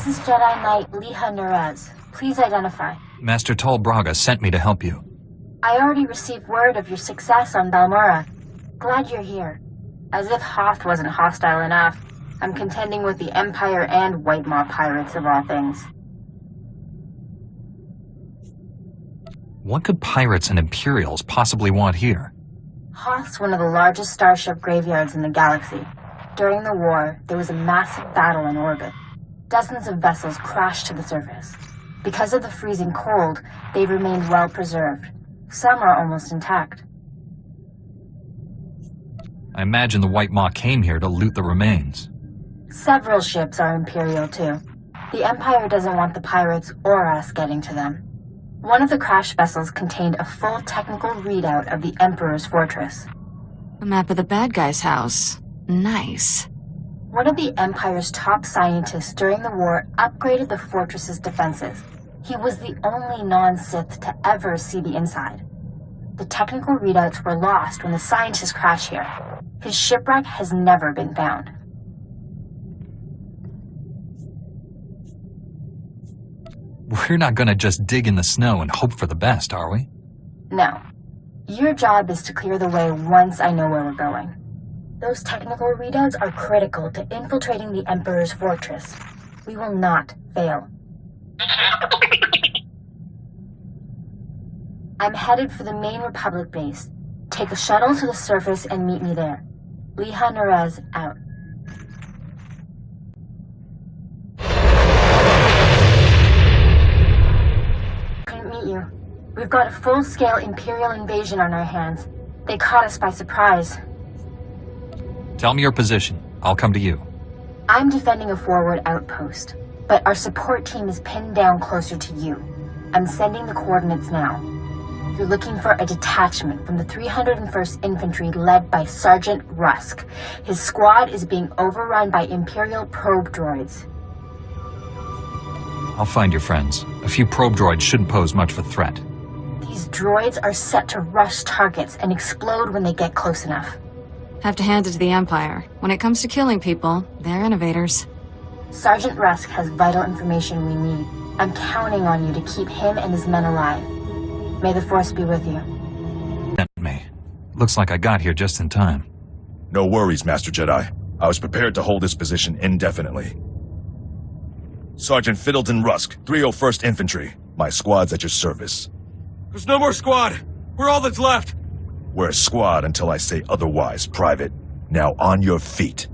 is Jedi Knight Liha Nerez. Please identify. Master Tol Braga sent me to help you. I already received word of your success on Balmora. Glad you're here. As if Hoth wasn't hostile enough, I'm contending with the Empire and White Maw pirates of all things. What could pirates and Imperials possibly want here? Hoth's one of the largest starship graveyards in the galaxy. During the war, there was a massive battle in orbit. Dozens of vessels crashed to the surface. Because of the freezing cold, they've remained well preserved. Some are almost intact. I imagine the White Maw came here to loot the remains. Several ships are Imperial too. The Empire doesn't want the pirates or us getting to them. One of the crash vessels contained a full technical readout of the Emperor's fortress. A map of the bad guy's house. Nice. One of the Empire's top scientists during the war upgraded the fortress's defenses. He was the only non-Sith to ever see the inside. The technical readouts were lost when the scientists crashed here. His shipwreck has never been found. We're not gonna just dig in the snow and hope for the best, are we? No. Your job is to clear the way once I know where we're going. Those technical readouts are critical to infiltrating the Emperor's fortress. We will not fail. I'm headed for the main Republic base. Take a shuttle to the surface and meet me there. Liha Nerez out. Couldn't meet you. We've got a full-scale Imperial invasion on our hands. They caught us by surprise. Tell me your position. I'll come to you. I'm defending a forward outpost, but our support team is pinned down closer to you. I'm sending the coordinates now. You're looking for a detachment from the 301st Infantry led by Sergeant Rusk. His squad is being overrun by Imperial probe droids. I'll find your friends. A few probe droids shouldn't pose much of a threat. These droids are set to rush targets and explode when they get close enough. Have to hand it to the Empire. When it comes to killing people, they're innovators. Sergeant Rusk has vital information we need. I'm counting on you to keep him and his men alive. May the Force be with you. Me. Looks like I got here just in time. No worries, Master Jedi. I was prepared to hold this position indefinitely. Sergeant Fiddleton Rusk, 301st Infantry. My squad's at your service. There's no more squad! We're all that's left! We're a squad until I say otherwise, Private. Now on your feet.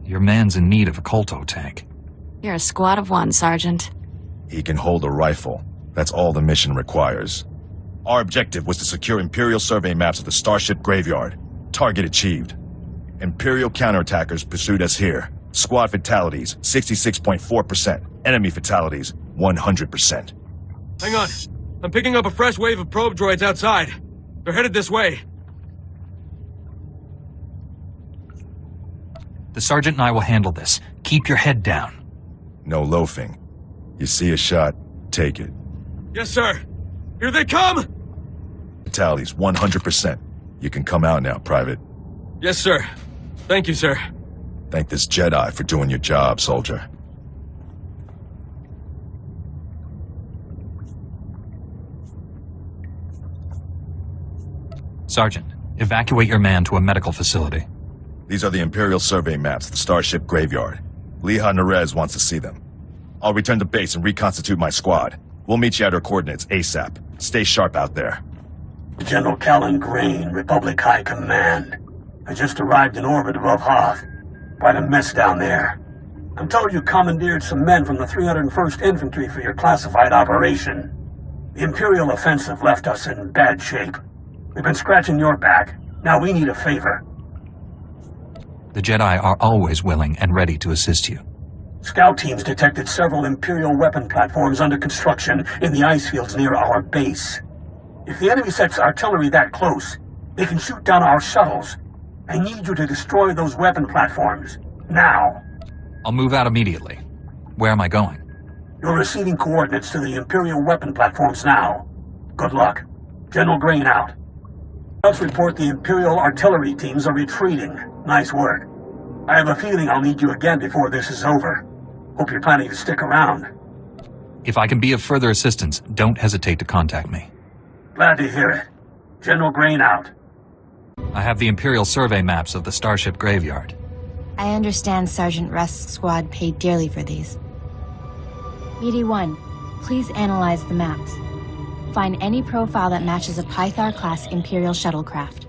Your man's in need of a Kolto tank. You're a squad of one, Sergeant. He can hold a rifle. That's all the mission requires. Our objective was to secure Imperial survey maps of the Starship Graveyard. Target achieved. Imperial counterattackers pursued us here. Squad fatalities, 66.4%. Enemy fatalities, 100%. Hang on. I'm picking up a fresh wave of probe droids outside. They're headed this way. The Sergeant and I will handle this. Keep your head down. No loafing. You see a shot, take it. Yes, sir. Here they come! Fatalities, 100%. You can come out now, Private. Yes, sir. Thank you, sir. Thank this Jedi for doing your job, soldier. Sergeant, evacuate your man to a medical facility. These are the Imperial survey maps of the Starship Graveyard. Liha Nerez wants to see them. I'll return to base and reconstitute my squad. We'll meet you at our coordinates ASAP. Stay sharp out there. General Callan Grain, Republic High Command. I just arrived in orbit above Hoth. Quite a mess down there. I'm told you commandeered some men from the 301st Infantry for your classified operation. The Imperial offensive left us in bad shape. We've been scratching your back. Now we need a favor. The Jedi are always willing and ready to assist you. Scout teams detected several Imperial weapon platforms under construction in the ice fields near our base. If the enemy sets artillery that close, they can shoot down our shuttles. I need you to destroy those weapon platforms. Now. I'll move out immediately. Where am I going? You're receiving coordinates to the Imperial weapon platforms now. Good luck. General Grain out. Scouts report the Imperial artillery teams are retreating. Nice work. I have a feeling I'll need you again before this is over. Hope you're planning to stick around. If I can be of further assistance, don't hesitate to contact me. Glad to hear it. General Grain out. I have the Imperial survey maps of the Starship Graveyard. I understand Sergeant Rusk's squad paid dearly for these. Meaty 1, please analyze the maps. Find any profile that matches a Pythar-class Imperial shuttlecraft.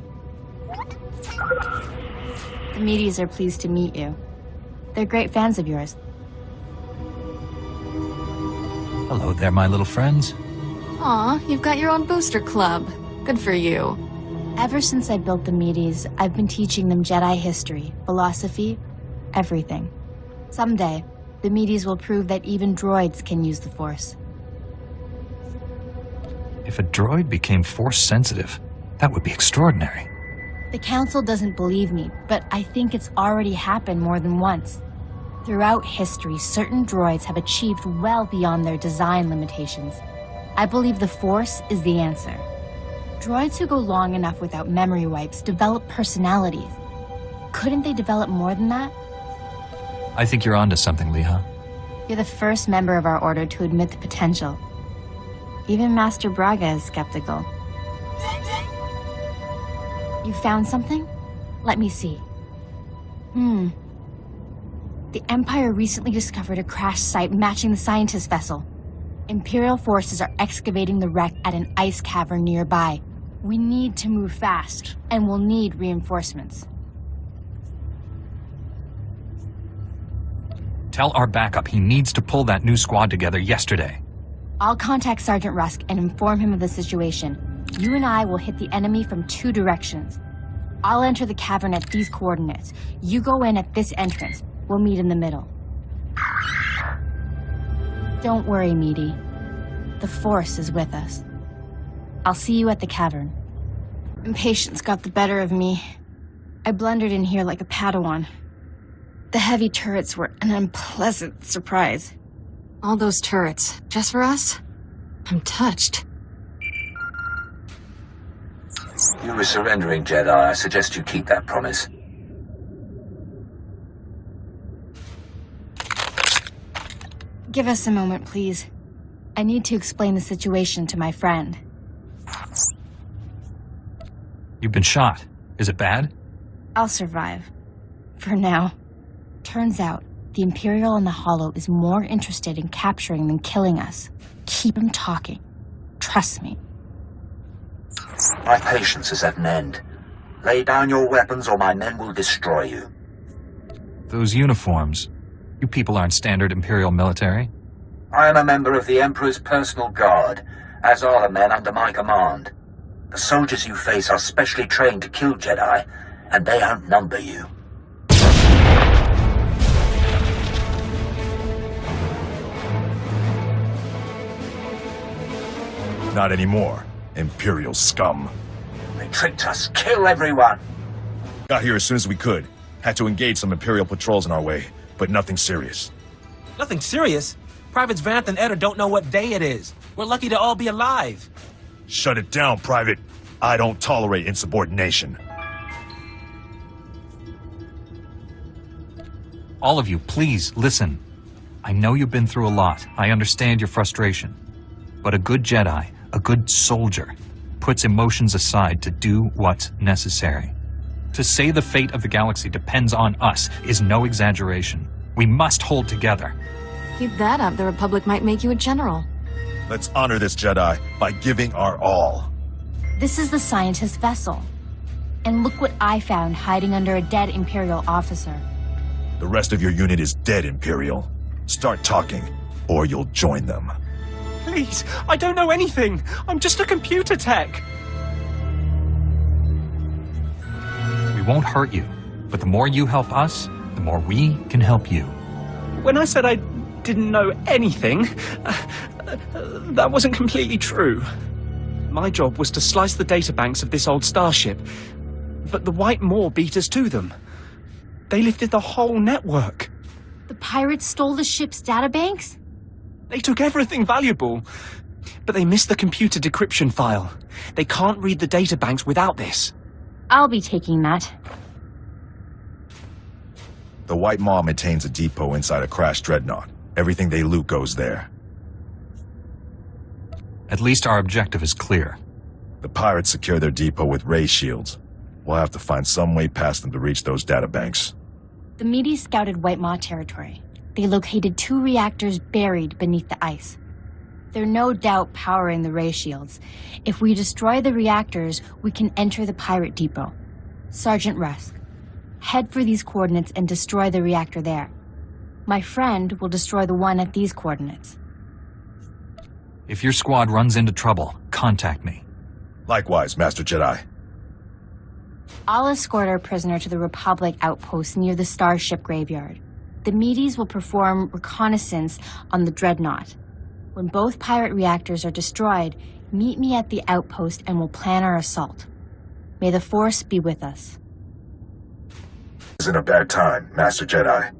The Meaties are pleased to meet you. They're great fans of yours. Hello there, my little friends. Aw, you've got your own booster club. Good for you. Ever since I built the Meaties, I've been teaching them Jedi history, philosophy, everything. Someday, the Meaties will prove that even droids can use the Force. If a droid became Force-sensitive, that would be extraordinary. The Council doesn't believe me, but I think it's already happened more than once. Throughout history, certain droids have achieved well beyond their design limitations. I believe the Force is the answer. Droids who go long enough without memory wipes develop personalities. Couldn't they develop more than that? I think you're onto something, Leha. You're the first member of our order to admit the potential. Even Master Braga is skeptical. You found something? Let me see. The Empire recently discovered a crash site matching the scientist vessel. Imperial forces are excavating the wreck at an ice cavern nearby. We need to move fast, and we'll need reinforcements. Tell our backup he needs to pull that new squad together yesterday. I'll contact Sergeant Rusk and inform him of the situation. You and I will hit the enemy from 2 directions. I'll enter the cavern at these coordinates. You go in at this entrance. We'll meet in the middle. Don't worry, Meaty. The Force is with us. I'll see you at the cavern. Impatience got the better of me. I blundered in here like a Padawan. The heavy turrets were an unpleasant surprise. All those turrets, just for us? I'm touched. You were surrendering, Jedi. I suggest you keep that promise. Give us a moment, please. I need to explain the situation to my friend. You've been shot. Is it bad? I'll survive. For now. Turns out, the Imperial on the Hollow is more interested in capturing than killing us. Keep him talking. Trust me. My patience is at an end. Lay down your weapons or my men will destroy you. Those uniforms. You people aren't standard Imperial military. I am a member of the Emperor's personal guard, as are the men under my command. The soldiers you face are specially trained to kill Jedi, and they outnumber you. Not anymore, Imperial scum. They tricked us. Kill everyone! Got here as soon as we could. Had to engage some Imperial patrols in our way, but nothing serious. Nothing serious? Privates Vanth and Eder don't know what day it is. We're lucky to all be alive. Shut it down, Private. I don't tolerate insubordination. All of you, please, listen. I know you've been through a lot. I understand your frustration. But a good Jedi, a good soldier, puts emotions aside to do what's necessary. To say the fate of the galaxy depends on us is no exaggeration. We must hold together. Keep that up, the Republic might make you a general. Let's honor this Jedi by giving our all. This is the scientist vessel. And look what I found hiding under a dead Imperial officer. The rest of your unit is dead, Imperial. Start talking, or you'll join them. Please, I don't know anything. I'm just a computer tech. We won't hurt you, but the more you help us, the more we can help you. When I said I didn't know anything, that wasn't completely true. My job was to slice the databanks of this old starship, but the White Maw beat us to them. They lifted the whole network. The pirates stole the ship's databanks? They took everything valuable, but they missed the computer decryption file. They can't read the databanks without this. I'll be taking that. The White Maw maintains a depot inside a crashed dreadnought. Everything they loot goes there. At least our objective is clear. The pirates secure their depot with ray shields. We'll have to find some way past them to reach those databanks. The Medes scouted White Maw territory. They located 2 reactors buried beneath the ice. They're no doubt powering the ray shields. If we destroy the reactors, we can enter the pirate depot. Sergeant Rusk, head for these coordinates and destroy the reactor there. My friend will destroy the one at these coordinates. If your squad runs into trouble, contact me. Likewise, Master Jedi. I'll escort our prisoner to the Republic outpost near the Starship Graveyard. The Medes will perform reconnaissance on the Dreadnought. When both pirate reactors are destroyed, meet me at the outpost and we'll plan our assault. May the Force be with us. Isn't a bad time, Master Jedi.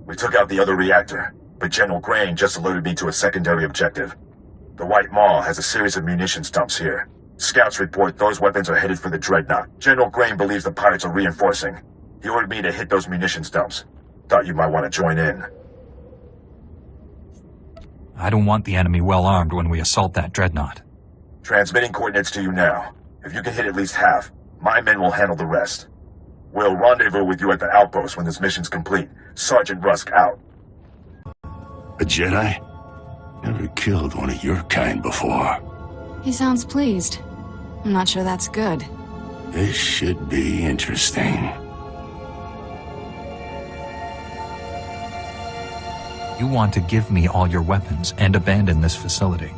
We took out the other reactor, but General Grain just alerted me to a secondary objective. The White Maw has a series of munitions dumps here. Scouts report those weapons are headed for the Dreadnought. General Grain believes the pirates are reinforcing. He ordered me to hit those munitions dumps. Thought you might want to join in. I don't want the enemy well armed when we assault that Dreadnought. Transmitting coordinates to you now. If you can hit at least half, my men will handle the rest. We'll rendezvous with you at the outpost when this mission's complete. Sergeant Rusk out. A Jedi? Never killed one of your kind before. He sounds pleased. I'm not sure that's good. This should be interesting. You want to give me all your weapons and abandon this facility.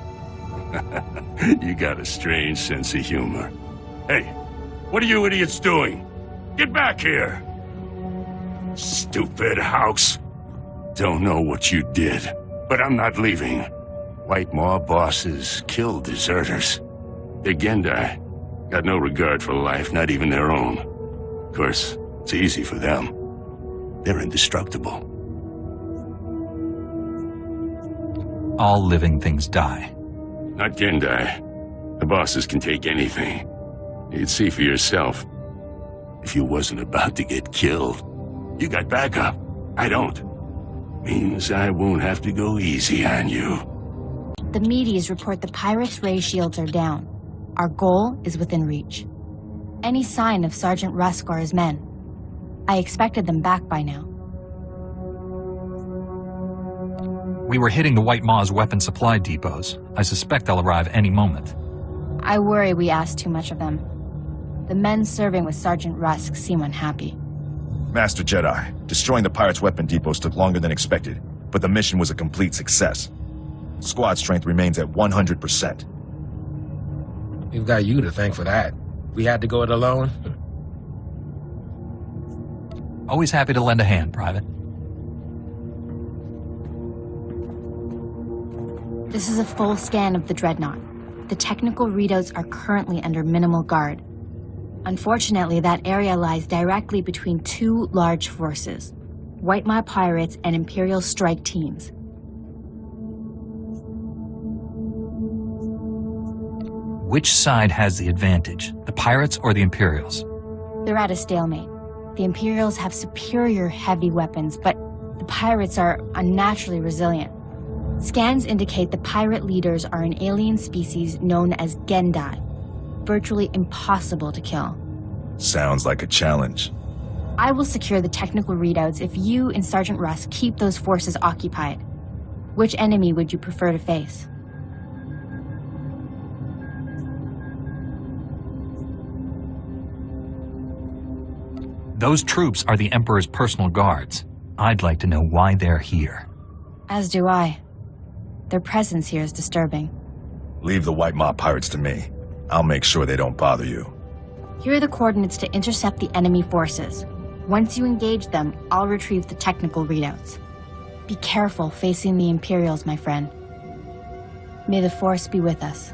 You got a strange sense of humor. Hey, what are you idiots doing? Get back here! Stupid house. Don't know what you did, but I'm not leaving. White Maw bosses kill deserters. They're Gendai. Got no regard for life, not even their own. Of course, it's easy for them. They're indestructible. All living things die. Not Gendai. The bosses can take anything. You'd see for yourself. If you wasn't about to get killed, you got backup. I don't. Means I won't have to go easy on you. The Medes report the pirates' ray shields are down. Our goal is within reach. Any sign of Sergeant Rusk or his men? I expected them back by now. We were hitting the White Maw's weapon supply depots. I suspect they'll arrive any moment. I worry we asked too much of them. The men serving with Sergeant Rusk seem unhappy. Master Jedi, destroying the pirates' weapon depots took longer than expected, but the mission was a complete success. Squad strength remains at 100%. We've got you to thank for that. We had to go it alone. Always happy to lend a hand, Private. This is a full scan of the Dreadnought. The technical readouts are currently under minimal guard. Unfortunately, that area lies directly between 2 large forces, White Maw pirates and Imperial strike teams. Which side has the advantage, the pirates or the Imperials? They're at a stalemate. The Imperials have superior heavy weapons, but the pirates are unnaturally resilient. Scans indicate the pirate leaders are an alien species known as Gendai, virtually impossible to kill. Sounds like a challenge. I will secure the technical readouts if you and Sergeant Rusk keep those forces occupied. Which enemy would you prefer to face? Those troops are the Emperor's personal guards. I'd like to know why they're here. As do I. Their presence here is disturbing. Leave the White Maw pirates to me. I'll make sure they don't bother you. Here are the coordinates to intercept the enemy forces. Once you engage them, I'll retrieve the technical readouts. Be careful facing the Imperials, my friend. May the Force be with us.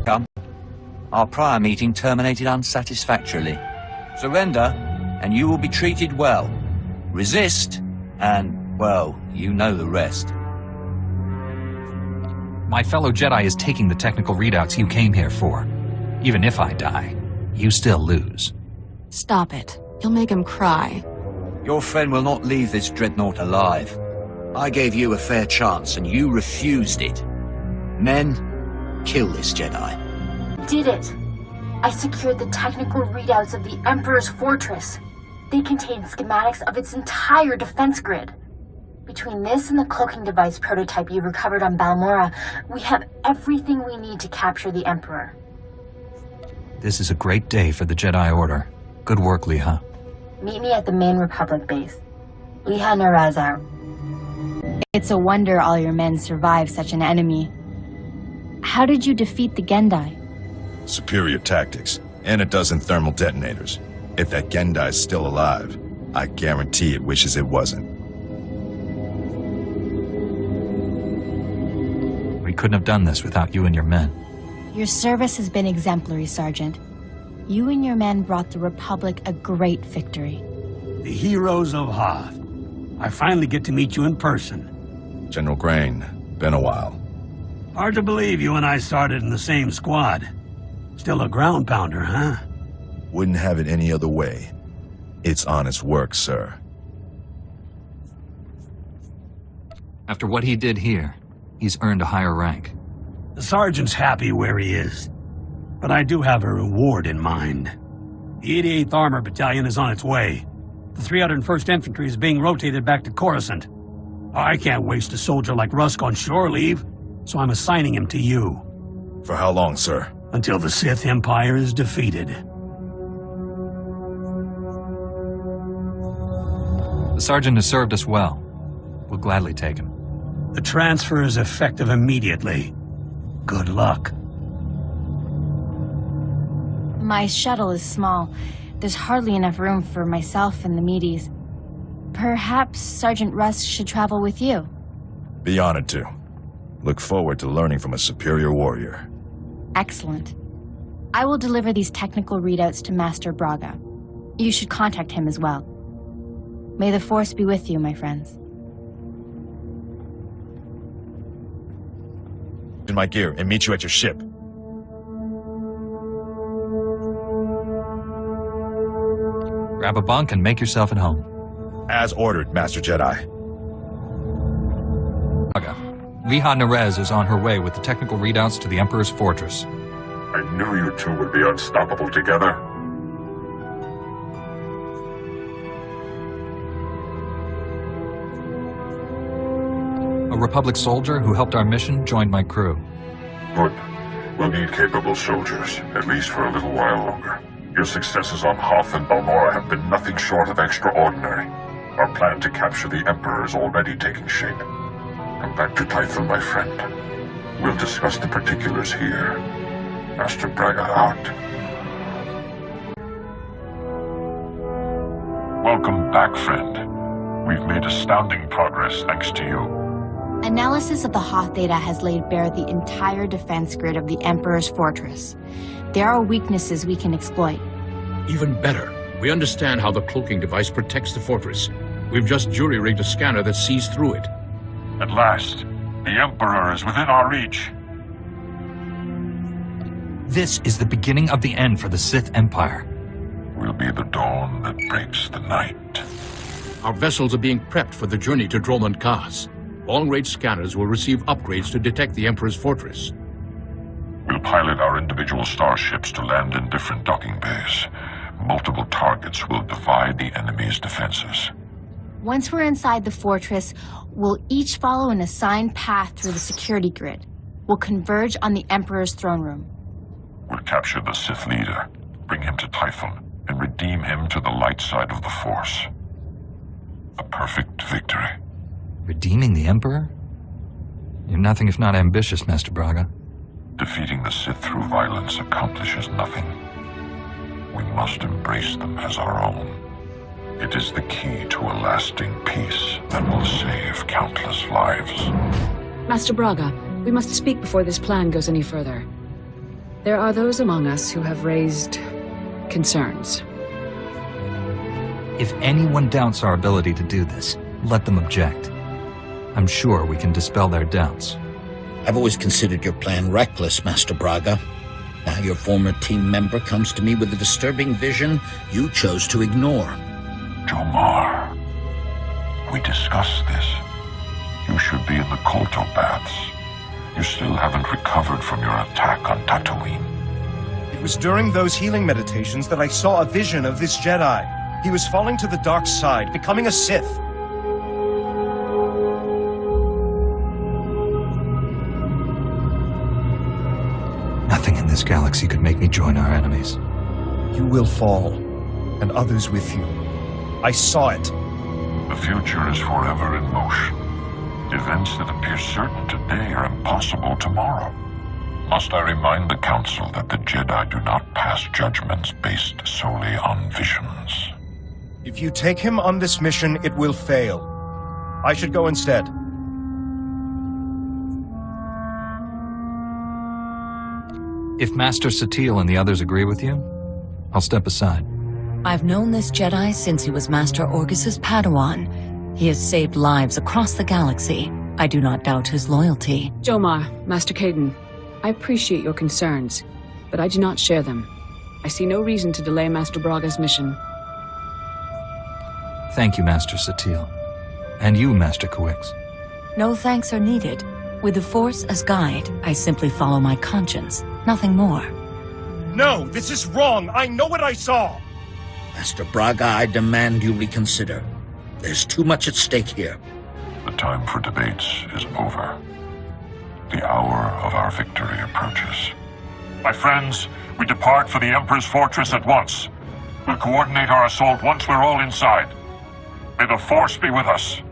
Come. Our prior meeting terminated unsatisfactorily. Surrender, and you will be treated well. Resist, and, well, you know the rest. My fellow Jedi is taking the technical readouts you came here for. Even if I die, you still lose. Stop it. You'll make him cry. Your friend will not leave this dreadnought alive. I gave you a fair chance and you refused it. Men, kill this Jedi. Did it. I secured the technical readouts of the Emperor's fortress. They contain schematics of its entire defense grid. Between this and the cloaking device prototype you recovered on Balmora, we have everything we need to capture the Emperor. This is a great day for the Jedi Order. Good work, Liha. Meet me at the main Republic base. Liha Naraz out. It's a wonder all your men survived such an enemy. How did you defeat the Gendai? Superior tactics, and a dozen thermal detonators. If that Gendai's still alive, I guarantee it wishes it wasn't. We couldn't have done this without you and your men. Your service has been exemplary, Sergeant. You and your men brought the Republic a great victory. The heroes of Hoth. I finally get to meet you in person. General Grain, been a while. Hard to believe you and I started in the same squad. Still a ground pounder, huh? Wouldn't have it any other way. It's honest work, sir. After what he did here, he's earned a higher rank. The sergeant's happy where he is. But I do have a reward in mind. The 88th Armor Battalion is on its way. The 301st Infantry is being rotated back to Coruscant. I can't waste a soldier like Rusk on shore leave, so I'm assigning him to you. For how long, sir? Until the Sith Empire is defeated. The sergeant has served us well. We'll gladly take him. The transfer is effective immediately. Good luck. My shuttle is small. There's hardly enough room for myself and the meaties. Perhaps Sergeant Rusk should travel with you. Be honored to. Look forward to learning from a superior warrior. Excellent. I will deliver these technical readouts to Master Braga. You should contact him as well. May the Force be with you, my friends. In my gear and meet you at your ship. Grab a bunk and make yourself at home. As ordered, Master Jedi. Liha Nerez is on her way with the technical readouts to the Emperor's fortress. I knew you two would be unstoppable together. A Republic soldier who helped our mission joined my crew. Good. We'll need capable soldiers, at least for a little while longer. Your successes on Hoth and Balmora have been nothing short of extraordinary. Our plan to capture the Emperor is already taking shape. Come back to Typhon, my friend. We'll discuss the particulars here. Master Braga out. Welcome back, friend. We've made astounding progress thanks to you. Analysis of the Hoth data has laid bare the entire defense grid of the Emperor's fortress. There are weaknesses we can exploit. Even better, we understand how the cloaking device protects the fortress. We've just jury-rigged a scanner that sees through it. At last, the Emperor is within our reach. This is the beginning of the end for the Sith Empire. Will be the dawn that breaks the night. Our vessels are being prepped for the journey to Dromund Kaas. Long-range scanners will receive upgrades to detect the Emperor's fortress. We'll pilot our individual starships to land in different docking bays. Multiple targets will divide the enemy's defenses. Once we're inside the fortress, we'll each follow an assigned path through the security grid. We'll converge on the Emperor's throne room. We'll capture the Sith leader, bring him to Typhon, and redeem him to the light side of the Force. A perfect victory. Redeeming the Emperor? You're nothing if not ambitious, Master Braga. Defeating the Sith through violence accomplishes nothing. We must embrace them as our own. It is the key to a lasting peace that will save countless lives. Master Braga, we must speak before this plan goes any further. There are those among us who have raised concerns. If anyone doubts our ability to do this, let them object. I'm sure we can dispel their doubts. I've always considered your plan reckless, Master Braga. Now your former team member comes to me with a disturbing vision you chose to ignore. Jomar, we discussed this. You should be in the Kolto baths. You still haven't recovered from your attack on Tatooine. It was during those healing meditations that I saw a vision of this Jedi. He was falling to the dark side, becoming a Sith. Nothing in this galaxy could make me join our enemies. You will fall, and others with you. I saw it. The future is forever in motion. Events that appear certain today are impossible tomorrow. Must I remind the Council that the Jedi do not pass judgments based solely on visions? If you take him on this mission, it will fail. I should go instead. If Master SWTOR and the others agree with you, I'll step aside. I've known this Jedi since he was Master Orgus's Padawan. He has saved lives across the galaxy. I do not doubt his loyalty. Jomar, Master Caden, I appreciate your concerns, but I do not share them. I see no reason to delay Master Braga's mission. Thank you, Master SWTOR. And you, Master Kawix. No thanks are needed. With the Force as guide, I simply follow my conscience, nothing more. No, this is wrong. I know what I saw. Master Braga, I demand you reconsider. There's too much at stake here. The time for debates is over. The hour of our victory approaches. My friends, we depart for the Emperor's fortress at once. We'll coordinate our assault once we're all inside. May the Force be with us.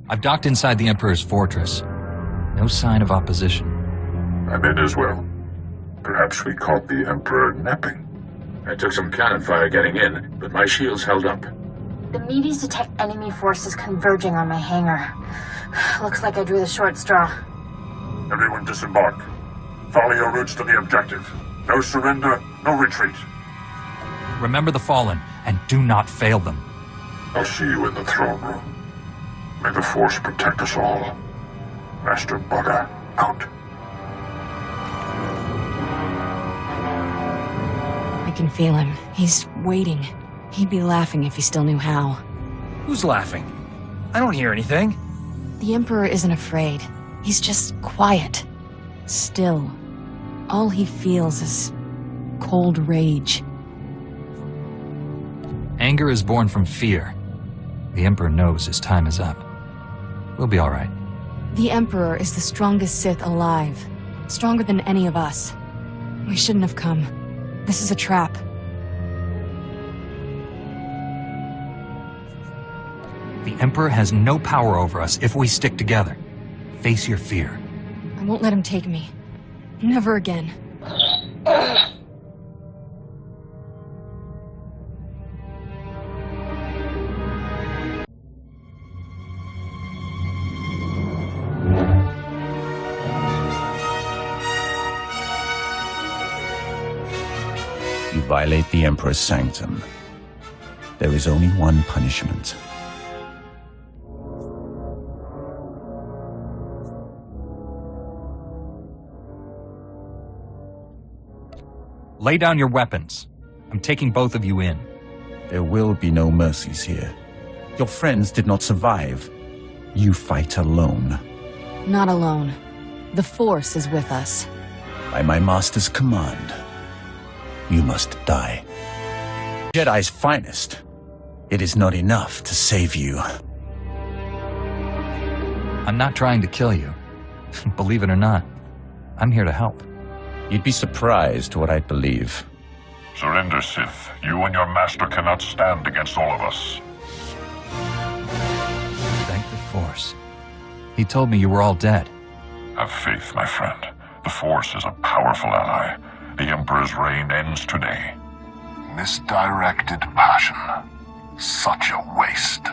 I've docked inside the Emperor's fortress. No sign of opposition. I'm in as well. Perhaps we caught the Emperor napping. I took some cannon fire getting in, but my shields held up. The meteors detect enemy forces converging on my hangar. Looks like I drew the short straw. Everyone disembark. Follow your routes to the objective. No surrender, no retreat. Remember the Fallen, and do not fail them. I'll see you in the throne room. May the Force protect us all. Master Braga, out. I can feel him. He's waiting. He'd be laughing if he still knew how. Who's laughing? I don't hear anything. The Emperor isn't afraid. He's just quiet. Still. All he feels is cold rage. Anger is born from fear. The Emperor knows his time is up. We'll be all right. The Emperor is the strongest Sith alive. Stronger than any of us. We shouldn't have come. This is a trap. The Emperor has no power over us if we stick together. Face your fear. I won't let him take me. Never again. You violate the Emperor's sanctum. There is only one punishment. Lay down your weapons. I'm taking both of you in. There will be no mercies here. Your friends did not survive. You fight alone. Not alone. The Force is with us. By my master's command, you must die. Jedi's finest. It is not enough to save you. I'm not trying to kill you. Believe it or not, I'm here to help. You'd be surprised what I'd believe. Surrender, Sith. You and your master cannot stand against all of us. Thank the Force. He told me you were all dead. Have faith, my friend. The Force is a powerful ally. The Emperor's reign ends today. Misdirected passion. Such a waste.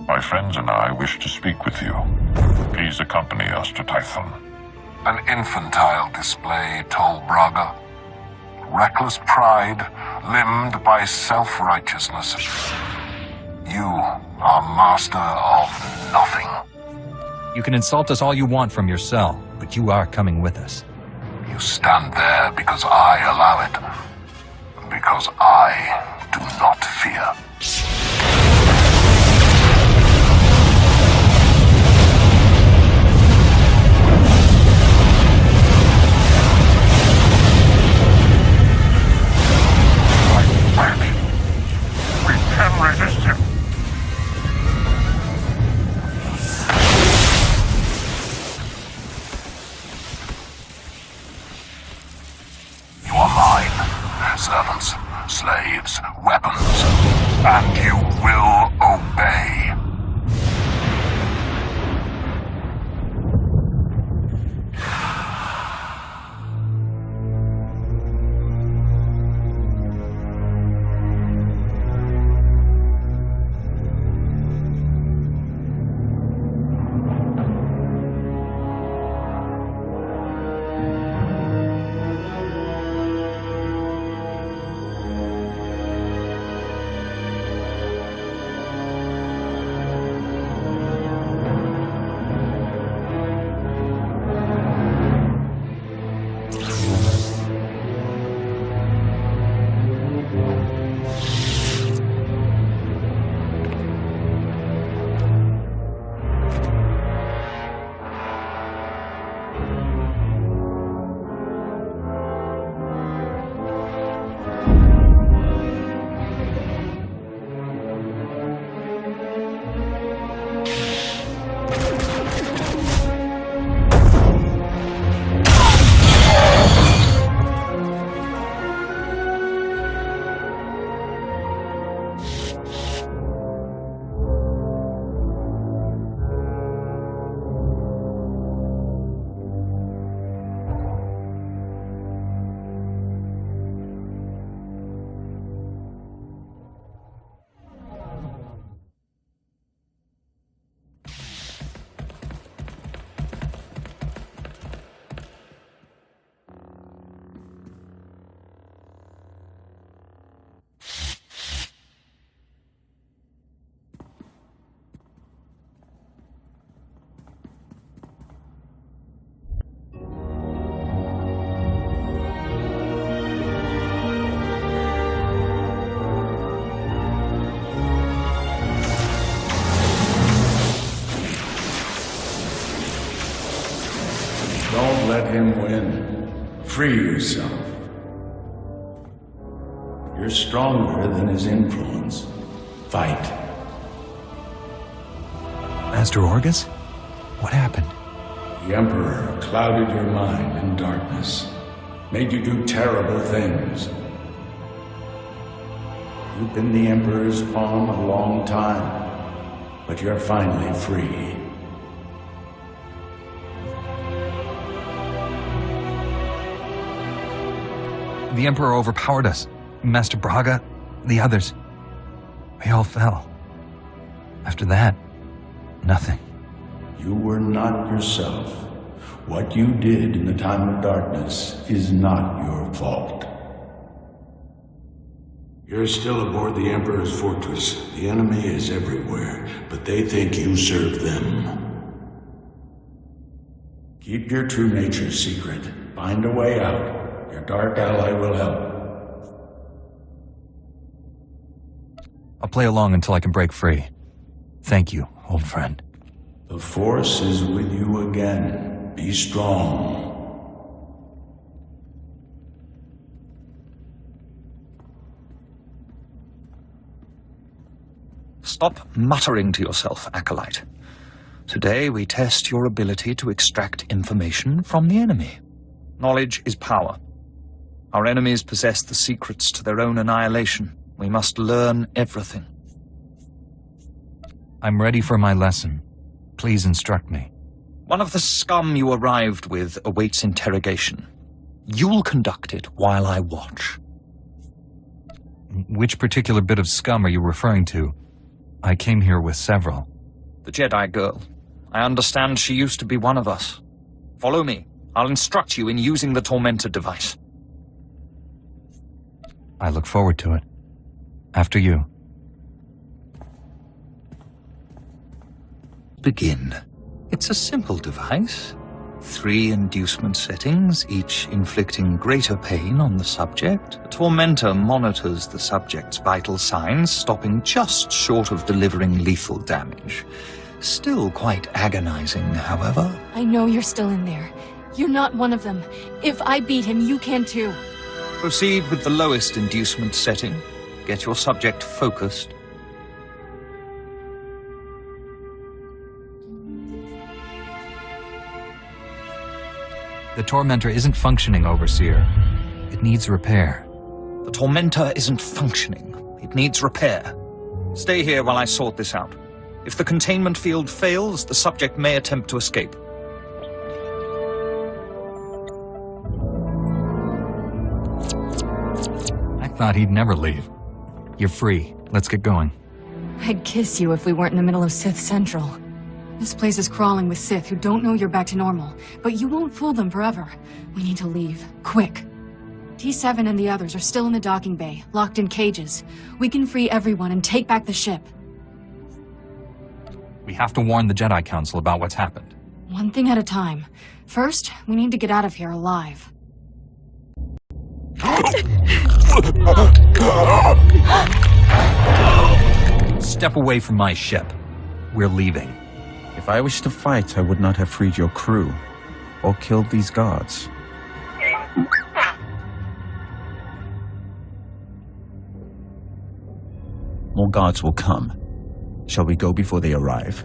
My friends and I wish to speak with you. Please accompany us to Tython. An infantile display, Tol Braga. Reckless pride, limbed by self-righteousness. You are master of nothing. You can insult us all you want from your cell, but you are coming with us. You stand there because I allow it. Because I do not fear. We can resist him. You are mine. Servants, slaves, weapons. And you will obey. Don't let him win. Free yourself. You're stronger than his influence. Fight. Master Orgus? What happened? The Emperor clouded your mind in darkness, made you do terrible things. You've been the Emperor's pawn a long time, but you're finally free. The Emperor overpowered us. Master Braga, the others. We all fell. After that, nothing. You were not yourself. What you did in the time of darkness is not your fault. You're still aboard the Emperor's fortress. The enemy is everywhere, but they think you serve them. Keep your true nature secret. Find a way out. Your dark ally will help. I'll play along until I can break free. Thank you, old friend. The Force is with you again. Be strong. Stop muttering to yourself, Acolyte. Today we test your ability to extract information from the enemy. Knowledge is power. Our enemies possess the secrets to their own annihilation. We must learn everything. I'm ready for my lesson. Please instruct me. One of the scum you arrived with awaits interrogation. You'll conduct it while I watch. Which particular bit of scum are you referring to? I came here with several. The Jedi girl. I understand she used to be one of us. Follow me. I'll instruct you in using the Tormentor device. I look forward to it. After you. Begin. It's a simple device. 3 inducement settings, each inflicting greater pain on the subject. A Tormentor monitors the subject's vital signs, stopping just short of delivering lethal damage. Still quite agonizing, however. I know you're still in there. You're not one of them. If I beat him, you can too. Proceed with the lowest inducement setting. Get your subject focused. The Tormentor isn't functioning, Overseer. It needs repair. The Tormentor isn't functioning. It needs repair. Stay here while I sort this out. If the containment field fails, the subject may attempt to escape. I thought he'd never leave. You're free. Let's get going. I'd kiss you if we weren't in the middle of Sith Central. This place is crawling with Sith who don't know you're back to normal, but you won't fool them forever. We need to leave. Quick. T7 and the others are still in the docking bay, locked in cages. We can free everyone and take back the ship. We have to warn the Jedi Council about what's happened. One thing at a time. First, we need to get out of here alive. Step away from my ship. We're leaving. If I wished to fight, I would not have freed your crew, or killed these guards. More guards will come. Shall we go before they arrive?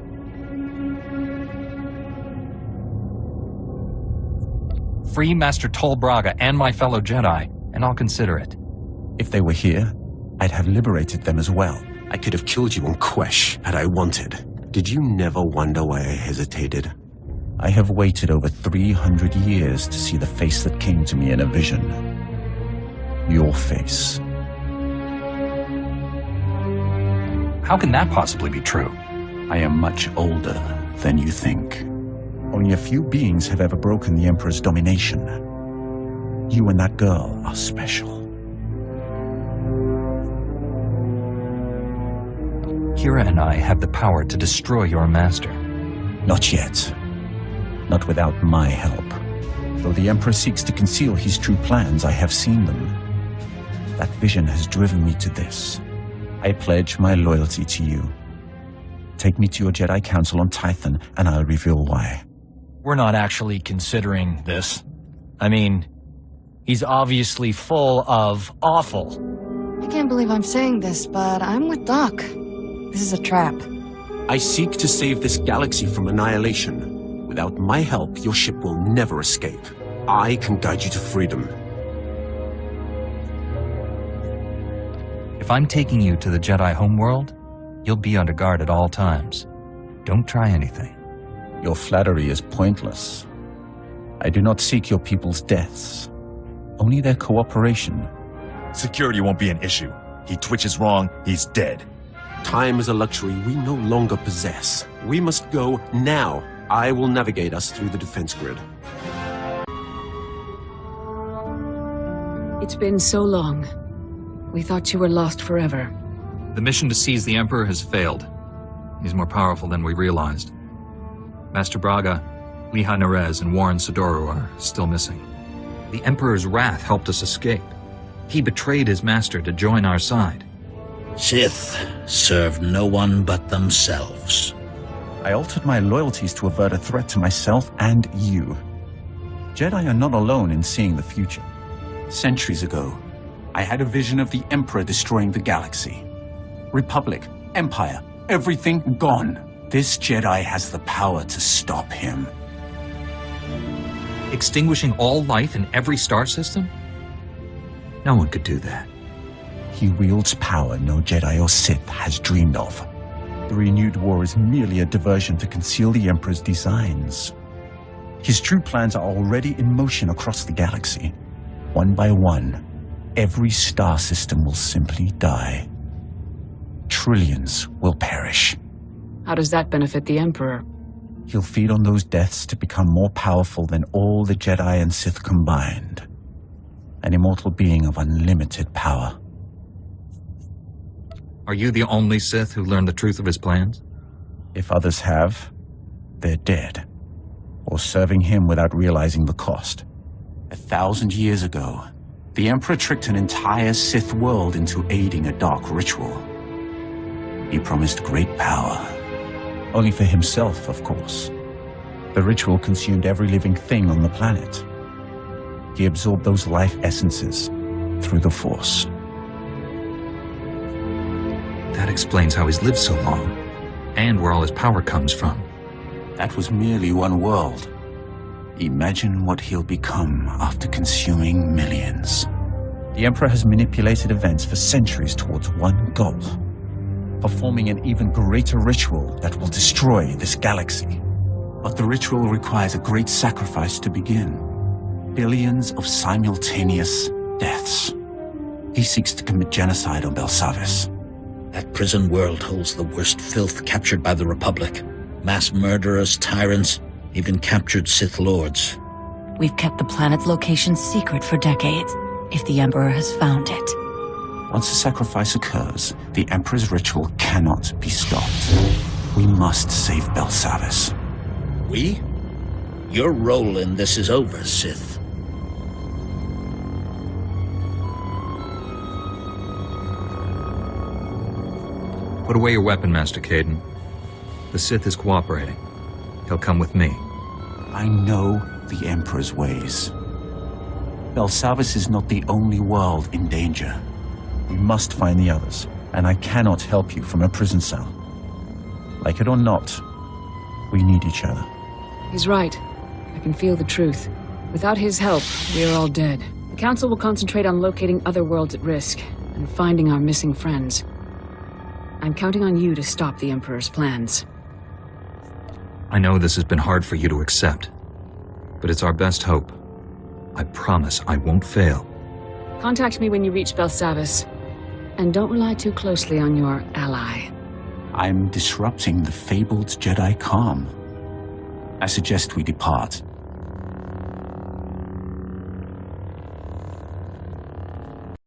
Free Master Tol Braga and my fellow Jedi, and I'll consider it. If they were here, I'd have liberated them as well. I could have killed you on Quesh had I wanted. Did you never wonder why I hesitated? I have waited over 300 years to see the face that came to me in a vision. Your face. How can that possibly be true? I am much older than you think. Only a few beings have ever broken the Emperor's domination. You and that girl are special. Kira and I have the power to destroy your master. Not yet. Not without my help. Though the Emperor seeks to conceal his true plans, I have seen them. That vision has driven me to this. I pledge my loyalty to you. Take me to your Jedi Council on Tython, and I'll reveal why. We're not actually considering this. I mean, he's obviously full of awful. I can't believe I'm saying this, but I'm with Doc. This is a trap. I seek to save this galaxy from annihilation. Without my help, your ship will never escape. I can guide you to freedom. If I'm taking you to the Jedi homeworld, you'll be under guard at all times. Don't try anything. Your flattery is pointless. I do not seek your people's deaths, only their cooperation. Security won't be an issue. He twitches wrong, he's dead. Time is a luxury we no longer possess. We must go now. I will navigate us through the defense grid. It's been so long. We thought you were lost forever. The mission to seize the Emperor has failed. He's more powerful than we realized. Master Braga, Liha Nerez, and Warren Sidoru are still missing. The Emperor's wrath helped us escape. He betrayed his master to join our side. Sith serve no one but themselves. I altered my loyalties to avert a threat to myself and you. Jedi are not alone in seeing the future. Centuries ago, I had a vision of the Emperor destroying the galaxy. Republic, Empire, everything gone. This Jedi has the power to stop him. Extinguishing all life in every star system? No one could do that. He wields power no Jedi or Sith has dreamed of. The renewed war is merely a diversion to conceal the Emperor's designs. His true plans are already in motion across the galaxy. One by one, every star system will simply die. Trillions will perish. How does that benefit the Emperor? He'll feed on those deaths to become more powerful than all the Jedi and Sith combined. An immortal being of unlimited power. Are you the only Sith who learned the truth of his plans? If others have, they're dead. Or serving him without realizing the cost. 1,000 years ago, the Emperor tricked an entire Sith world into aiding a dark ritual. He promised great power. Only for himself, of course. The ritual consumed every living thing on the planet. He absorbed those life essences through the Force. That explains how he's lived so long, and where all his power comes from. That was merely one world. Imagine what he'll become after consuming millions. The Emperor has manipulated events for centuries towards one goal. Performing an even greater ritual that will destroy this galaxy. But the ritual requires a great sacrifice to begin. Billions of simultaneous deaths. He seeks to commit genocide on Belsavis. That prison world holds the worst filth captured by the Republic. Mass murderers, tyrants, even captured Sith Lords. We've kept the planet's location secret for decades, if the Emperor has found it. Once a sacrifice occurs, the Emperor's ritual cannot be stopped. We must save Belsavis. We? Your role in this is over, Sith. Put away your weapon, Master Caden. The Sith is cooperating. He'll come with me. I know the Emperor's ways. Belsavis is not the only world in danger. We must find the others, and I cannot help you from a prison cell. Like it or not, we need each other. He's right. I can feel the truth. Without his help, we are all dead. The Council will concentrate on locating other worlds at risk, and finding our missing friends. I'm counting on you to stop the Emperor's plans. I know this has been hard for you to accept, but it's our best hope. I promise I won't fail. Contact me when you reach Belsavis, and don't rely too closely on your ally. I'm disrupting the fabled Jedi calm. I suggest we depart.